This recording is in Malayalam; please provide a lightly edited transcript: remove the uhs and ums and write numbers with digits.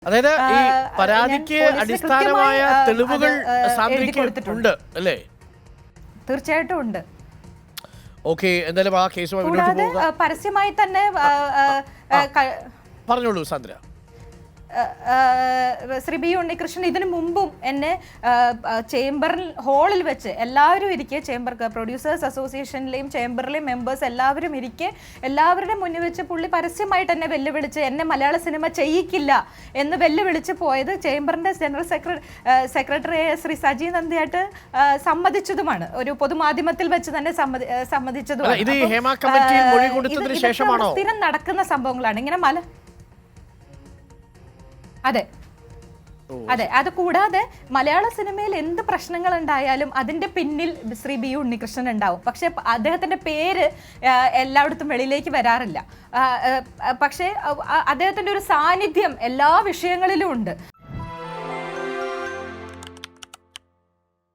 അതായത് ഈ ഞാൻ പരാതിക്ക് പോലീസിന് അടിസ്ഥാനമായ കൃത്യമായി തെളിവുകൾ അത് എഴുതി സാന്ദ്രയ്ക്ക് കൊടുത്തിട്ടുണ്ട്. ഉണ്ട് അല്ലേ? തീർച്ചയായിട്ടും ഉണ്ട്. ഓക്കെ, എന്തായാലും ആ കേസുമായി മുന്നോട്ട് കൂടാതെ പോവുക. പരസ്യമായി തന്നെ പറഞ്ഞോളൂ സാന്ദ്ര. ശ്രീ ബി ഉണ്ണികൃഷ്ണൻ ഇതിനു മുമ്പും എന്നെ ചേംബറിൽ ഹാളിൽ വെച്ച് എല്ലാവരും ഇരിക്കെ, ചേംബർ പ്രൊഡ്യൂസേഴ്സ് അസോസിയേഷനിലെയും ചേംബറിലെയും മെമ്പേഴ്സ് എല്ലാവരും ഇരിക്കെ എല്ലാവരുടെ മുന്നിൽ വെച്ച് പുള്ളി പരസ്യമായിട്ട് എന്നെ വെല്ലുവിളിച്ച് എന്നെ മലയാള സിനിമ ചെയ്യിക്കില്ല എന്ന് വെല്ലുവിളിച്ച് പോയത് ചേംബറിന്റെ ജനറൽ സെക്രട്ടറി ശ്രീ സജി നന്ദിയായിട്ട് സമ്മതിച്ചതുമാണ്. ഒരു പൊതുമാധ്യമത്തിൽ വെച്ച് തന്നെ സമ്മതിച്ചതുമാണ്. സ്ഥിരം നടക്കുന്ന സംഭവങ്ങളാണ് ഇങ്ങനെ അതെ അതെ. അത് കൂടാതെ മലയാള സിനിമയിൽ എന്ത് പ്രശ്നങ്ങൾ ഉണ്ടായാലും അതിന്റെ പിന്നിൽ ശ്രീ ബി ഉണ്ണികൃഷ്ണൻ ഉണ്ടാവും. പക്ഷെ അദ്ദേഹത്തിന്റെ പേര് എല്ലായിടത്തും വെളിയിലേക്ക് വരാറില്ല. പക്ഷേ അദ്ദേഹത്തിന്റെ ഒരു സാന്നിധ്യം എല്ലാ വിഷയങ്ങളിലും ഉണ്ട്.